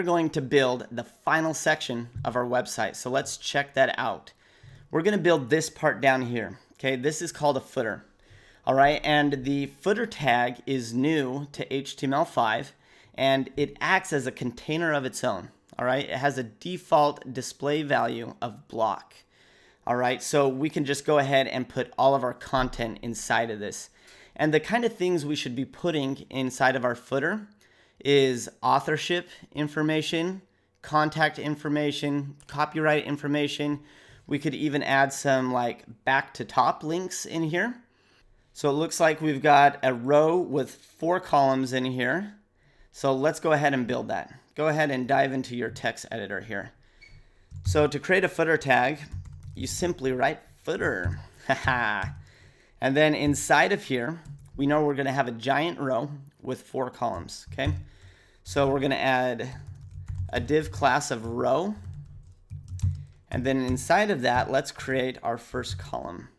we're going to build the final section of our website. So let's check that out. We're going to build this part down here. Okay, this is called a footer. All right, and the footer tag is new to HTML5, and it acts as a container of its own. All right, it has a default display value of block. All right, so we can just go ahead and put all of our content inside of this. And the kind of things we should be putting inside of our footer is authorship information, contact information, copyright information. We could even add some like back to top links in here. So it looks like we've got a row with 4 columns in here. So let's go ahead and build that. Go ahead and dive into your text editor here. So to create a footer tag, you simply write footer. And then inside of here, we know we're going to have a giant row with 4 columns. Okay, so we're going to add a div class of row. And then inside of that, let's create our first column.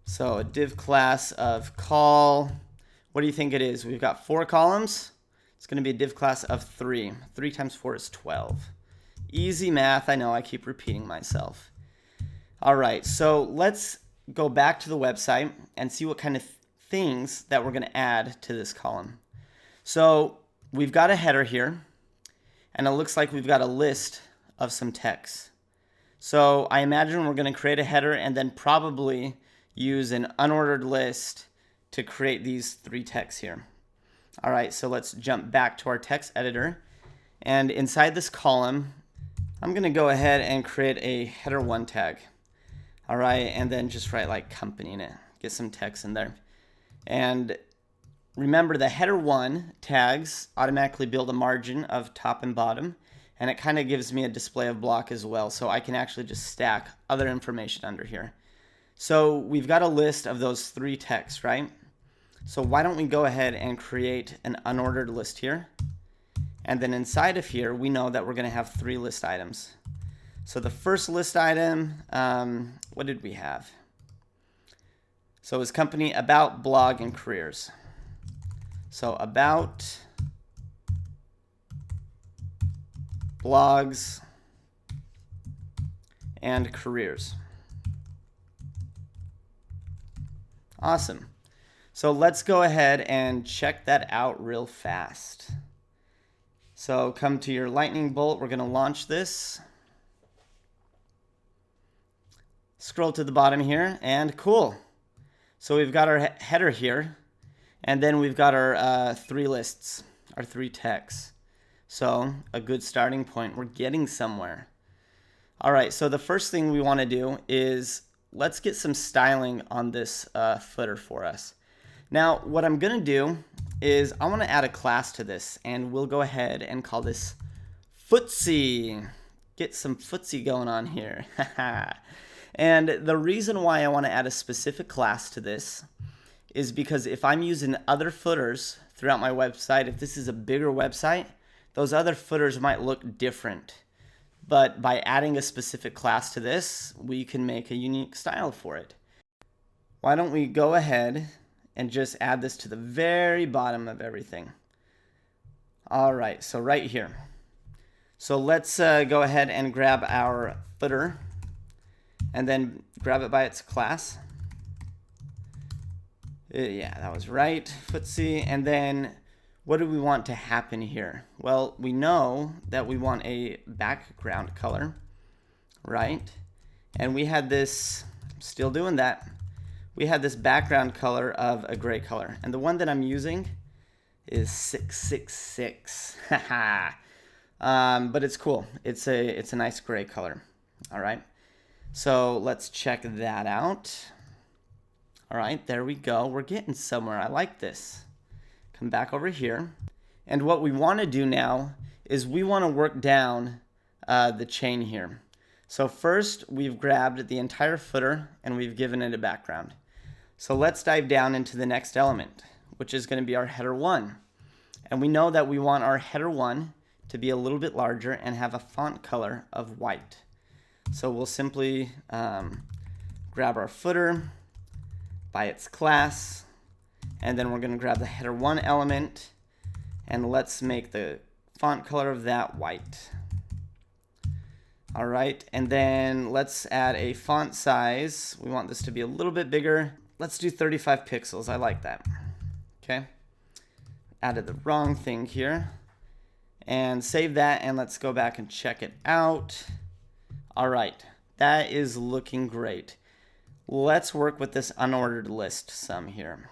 So a div class of call. What do you think it is? We've got 4 columns. It's going to be a div class of 3. 3 times 4 is 12. Easy math. I know I keep repeating myself. All right, so let's go back to the website and see what kind of things that we're going to add to this column. So we've got a header here, and it looks like we've got a list of some text. So I imagine we're going to create a header and then probably use an unordered list to create these 3 texts here. All right, so let's jump back to our text editor. And inside this column, I'm going to go ahead and create a header 1 tag. All right, and then just write like company in it. Get some text in there. And remember, the header 1 tags automatically build a margin of top and bottom, and it kind of gives me a display of block as well, so I can actually just stack other information under here. So we've got a list of those 3 texts, right? So why don't we go ahead and create an unordered list here? And then inside of here, we know that we're going to have 3 list items. So the first list item, what did we have? So it was company, about, blog, and careers. So about, blogs, and careers. Awesome. So let's go ahead and check that out real fast. So come to your lightning bolt. We're going to launch this. Scroll to the bottom here, and cool. So we've got our header here, and then we've got our 3 lists, our 3 texts. So a good starting point. We're getting somewhere. All right, so the first thing we want to do is let's get some styling on this footer for us. Now, what I'm going to do is I want to add a class to this, and we'll go ahead and call this footsie. Get some footsie going on here. And the reason why I want to add a specific class to this is because if I'm using other footers throughout my website, if this is a bigger website, those other footers might look different. But by adding a specific class to this, we can make a unique style for it. Why don't we go ahead and just add this to the very bottom of everything. All right, so right here. So let's go ahead and grab our footer and then grab it by its class. Yeah, that was right, footsie. And then what do we want to happen here? Well, we know that we want a background color, right? And we had this, still doing that. We had this background color of a gray color. And the one that I'm using is 666. But it's cool. It's a nice gray color. All right. So let's check that out. All right, there we go. We're getting somewhere. I like this. Come back over here. And what we want to do now is we want to work down the chain here. So first, we've grabbed the entire footer and we've given it a background. So let's dive down into the next element, which is going to be our header 1. And we know that we want our header 1 to be a little bit larger and have a font color of white. So we'll simply grab our footer by its class, and then we're going to grab the header 1 element, and let's make the font color of that white. All right, and then let's add a font size. We want this to be a little bit bigger. Let's do 35 pixels. I like that. Okay. Added the wrong thing here. And save that, and let's go back and check it out. All right, that is looking great. Let's work with this unordered list some here.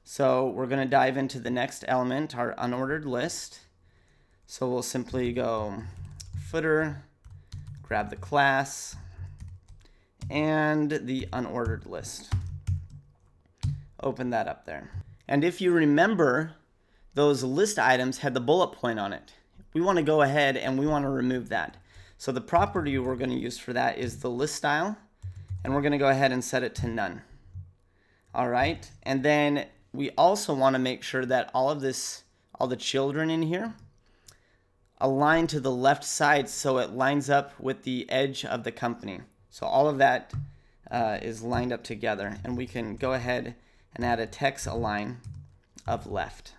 So we're going to dive into the next element, our unordered list. So we'll simply go footer, grab the class, and the unordered list. Open that up there. And if you remember, those list items had the bullet point on it. We want to go ahead and we want to remove that. So the property we're going to use for that is the list style, and we're going to go ahead and set it to none. All right, and then we also want to make sure that all of this, all the children in here, align to the left side so it lines up with the edge of the company. So all of that is lined up together, and we can go ahead and add a text align of left.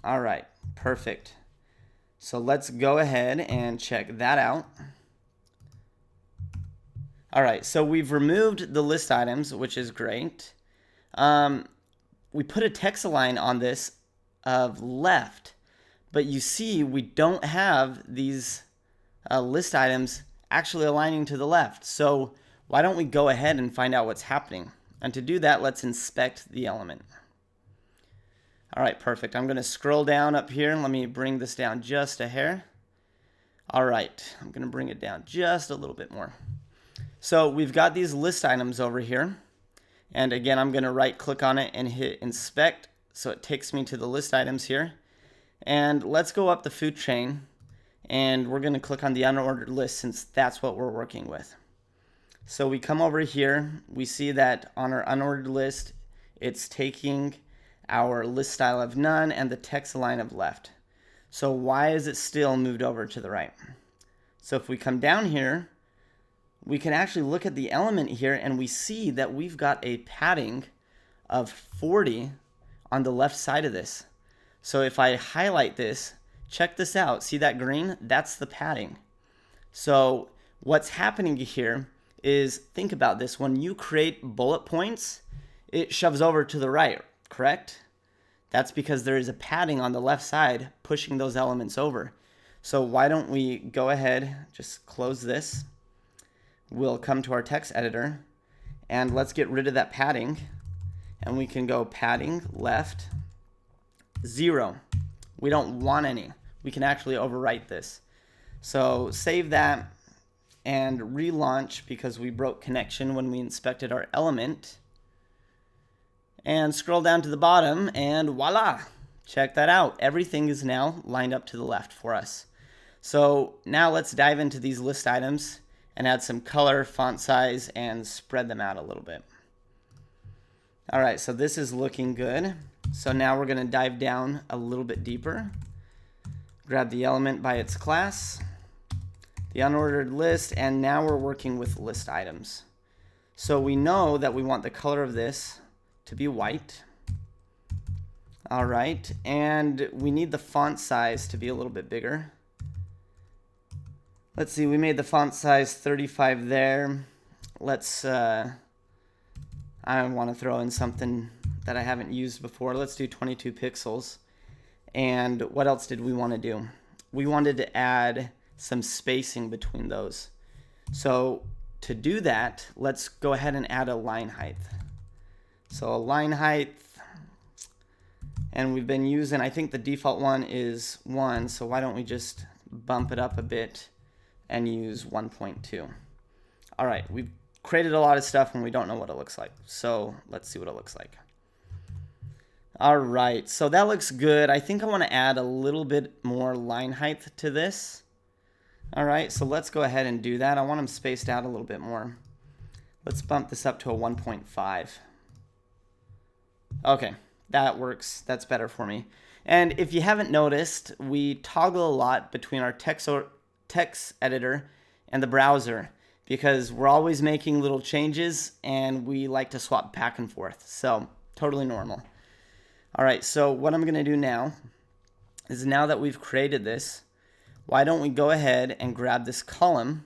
All right, perfect. So let's go ahead and check that out. All right, so we've removed the list items, which is great. We put a text align on this of left, but you see we don't have these list items actually aligning to the left. So why don't we go ahead and find out what's happening? And to do that, let's inspect the element. All right, perfect. I'm going to scroll down up here. Let me bring this down just a hair. All right, I'm going to bring it down just a little bit more. So we've got these list items over here. And again, I'm going to right click on it and hit inspect. So it takes me to the list items here. And let's go up the food chain. And we're going to click on the unordered list since that's what we're working with. So we come over here. We see that on our unordered list, it's taking our list style of none and the text align of left. So why is it still moved over to the right? So if we come down here, we can actually look at the element here and we see that we've got a padding of 40 on the left side of this. So if I highlight this, check this out. See that green? That's the padding. So what's happening here is, think about this. When you create bullet points, it shoves over to the right, correct? That's because there is a padding on the left side pushing those elements over. So why don't we go ahead, just close this. We'll come to our text editor and let's get rid of that padding. And we can go padding left 0. We don't want any. We can actually overwrite this. So save that and relaunch because we broke connection when we inspected our element. And scroll down to the bottom and voila, check that out. Everything is now lined up to the left for us. So now let's dive into these list items and add some color, font size, and spread them out a little bit. All right, so this is looking good. So now we're gonna dive down a little bit deeper. Grab the element by its class, the unordered list, and now we're working with list items. So we know that we want the color of this to be white. All right, and we need the font size to be a little bit bigger. Let's see, we made the font size 35 there. Let's, I want to throw in something that I haven't used before. Let's do 22 pixels. And what else did we want to do? We wanted to add some spacing between those. So to do that, let's go ahead and add a line height. So a line height, and we've been using, I think the default one is 1, so why don't we just bump it up a bit and use 1.2. All right, we've created a lot of stuff and we don't know what it looks like. So let's see what it looks like. All right, so that looks good. I think I want to add a little bit more line height to this. All right, so let's go ahead and do that. I want them spaced out a little bit more. Let's bump this up to a 1.5. Okay, that works. That's better for me. And if you haven't noticed, we toggle a lot between our text editor and the browser because we're always making little changes and we like to swap back and forth. So totally normal. All right, so what I'm going to do now is now that we've created this, why don't we go ahead and grab this column,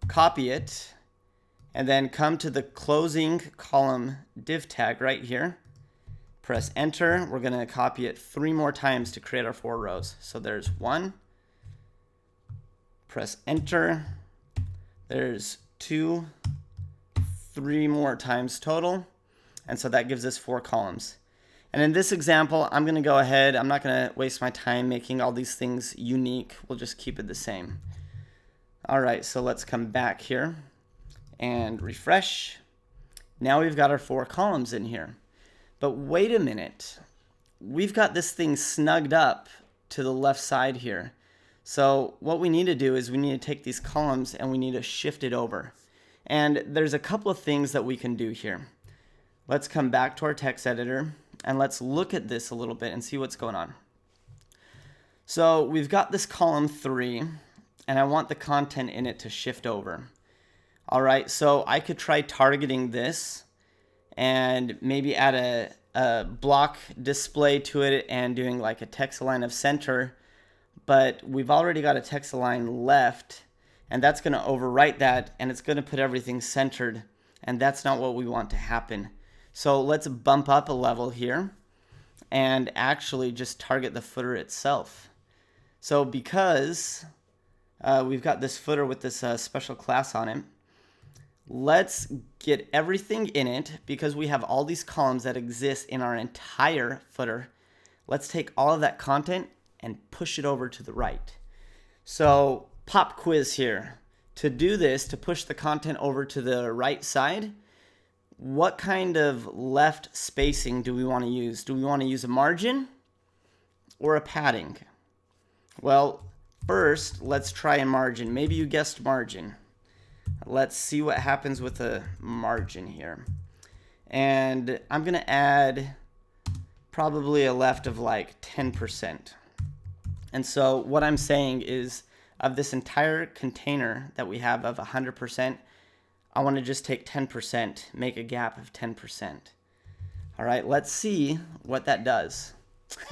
copy it, and then come to the closing column div tag right here. Press enter. We're going to copy it 3 more times to create our 4 rows. So there's 1. Press enter. There's 2, 3 more times total. And so that gives us 4 columns. And in this example, I'm going to go ahead. I'm not going to waste my time making all these things unique. We'll just keep it the same. All right, so let's come back here and refresh. Now we've got our 4 columns in here. But wait a minute. We've got this thing snugged up to the left side here. So what we need to do is we need to take these columns and we need to shift it over. And there's a couple of things that we can do here. Let's come back to our text editor and let's look at this a little bit and see what's going on. So we've got this column 3 and I want the content in it to shift over. All right, so I could try targeting this and maybe add a block display to it and doing like a text align of center, but we've already got a text align left and that's going to overwrite that and it's going to put everything centered, and that's not what we want to happen. So let's bump up a level here and actually just target the footer itself. So because we've got this footer with this special class on it, let's get everything in it because we have all these columns that exist in our entire footer. Let's take all of that content and push it over to the right. So pop quiz here. To do this, to push the content over to the right side, what kind of left spacing do we want to use? Do we want to use a margin or a padding? Well, first, let's try a margin. Maybe you guessed margin. Let's see what happens with a margin here. And I'm going to add probably a left of like 10%. And so what I'm saying is of this entire container that we have of 100%, I want to just take 10%, make a gap of 10%. All right, let's see what that does.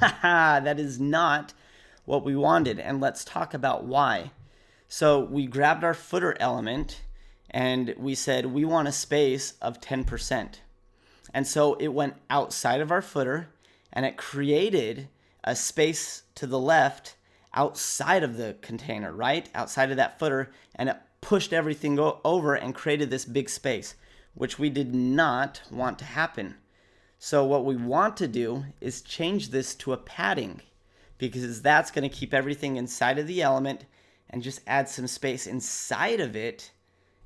That is not what we wanted, and let's talk about why. So we grabbed our footer element and we said we want a space of 10%. And so it went outside of our footer and it created a space to the left outside of the container, right? Outside of that footer, and it pushed everything over and created this big space, which we did not want to happen. So what we want to do is change this to a padding, because that's going to keep everything inside of the element and just add some space inside of it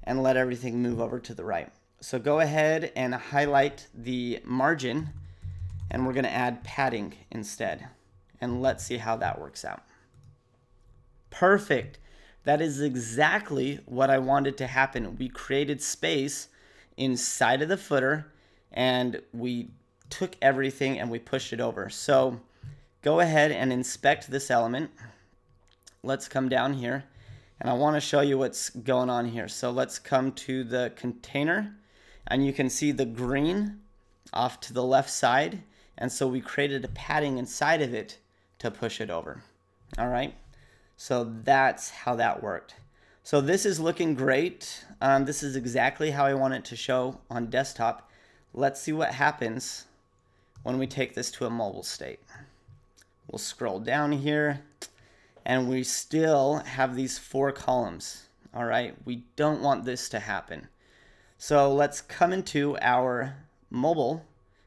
and let everything move over to the right. So go ahead and highlight the margin and we're going to add padding instead. And let's see how that works out. Perfect. That is exactly what I wanted to happen. We created space inside of the footer and we took everything and we pushed it over. So go ahead and inspect this element. Let's come down here and I want to show you what's going on here. So let's come to the container and you can see the green off to the left side. And so we created a padding inside of it to push it over. All right. So that's how that worked. So this is looking great. This is exactly how I want it to show on desktop. Let's see what happens when we take this to a mobile state. We'll scroll down here and we still have these 4 columns. All right, we don't want this to happen. So let's come into our mobile,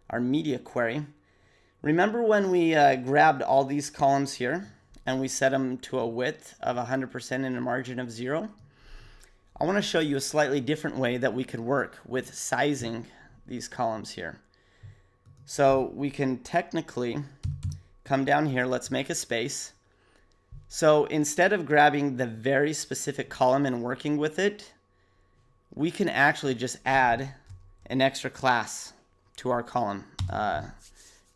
our media query. Remember when we grabbed all these columns here and we set them to a width of 100% and a margin of 0? I want to show you a slightly different way that we could work with sizing these columns here. So we can technically come down here, let's make a space. So instead of grabbing the very specific column and working with it, we can actually just add an extra class to our column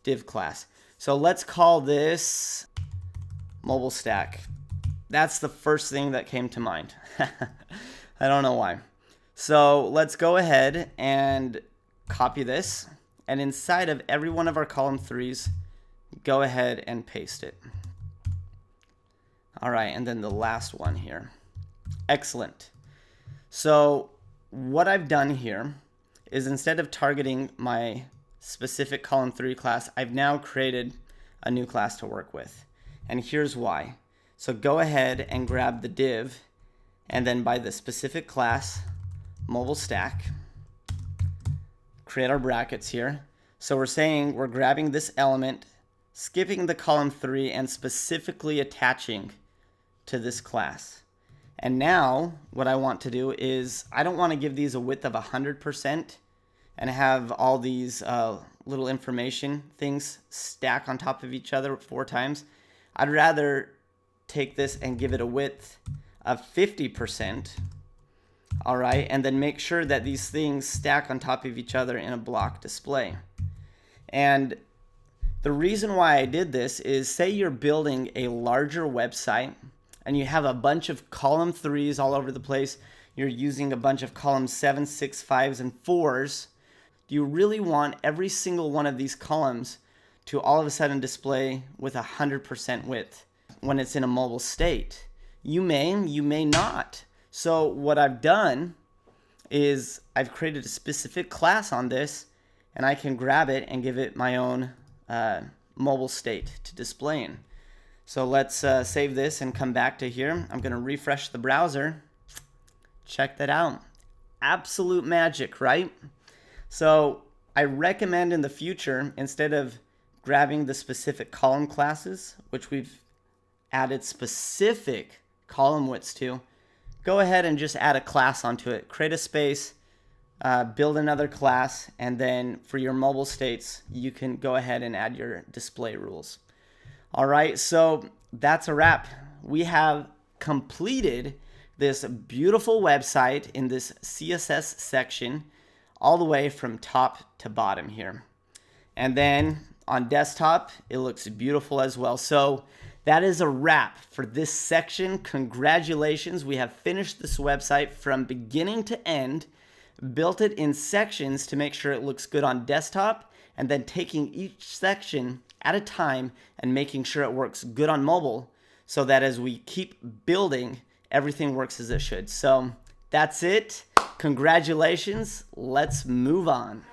div class. So let's call this mobile stack. That's the first thing that came to mind. I don't know why. So let's go ahead and copy this, and inside of every one of our column 3s, go ahead and paste it. All right, and then the last one here. Excellent. So what I've done here is instead of targeting my specific column 3 class, I've now created a new class to work with. And here's why. So go ahead and grab the div, and then by the specific class, mobile stack, create our brackets here. So we're saying we're grabbing this element, skipping the column 3, and specifically attaching to this class. And now what I want to do is I don't want to give these a width of 100% and have all these little information things stack on top of each other 4 times. I'd rather take this and give it a width of 50%. All right, and then make sure that these things stack on top of each other in a block display. And the reason why I did this is, say you're building a larger website and you have a bunch of column 3s all over the place. You're using a bunch of column 7s, 6s, 5s, and 4s. Do you really want every single one of these columns to all of a sudden display with 100% width when it's in a mobile state? You may not. So what I've done is I've created a specific class on this, and I can grab it and give it my own mobile state to display in. So let's save this and come back to here. I'm going to refresh the browser. Check that out. Absolute magic, right? So I recommend in the future, instead of grabbing the specific column classes, which we've added specific column widths to, go ahead and just add a class onto it. Create a space, build another class, and then for your mobile states, you can go ahead and add your display rules. All right, so that's a wrap. We have completed this beautiful website in this CSS section all the way from top to bottom here. And then on desktop, it looks beautiful as well. So that is a wrap for this section. Congratulations, we have finished this website from beginning to end, built it in sections to make sure it looks good on desktop, and then taking each section at a time and making sure it works good on mobile, so that as we keep building, everything works as it should. So that's it. Congratulations. Let's move on.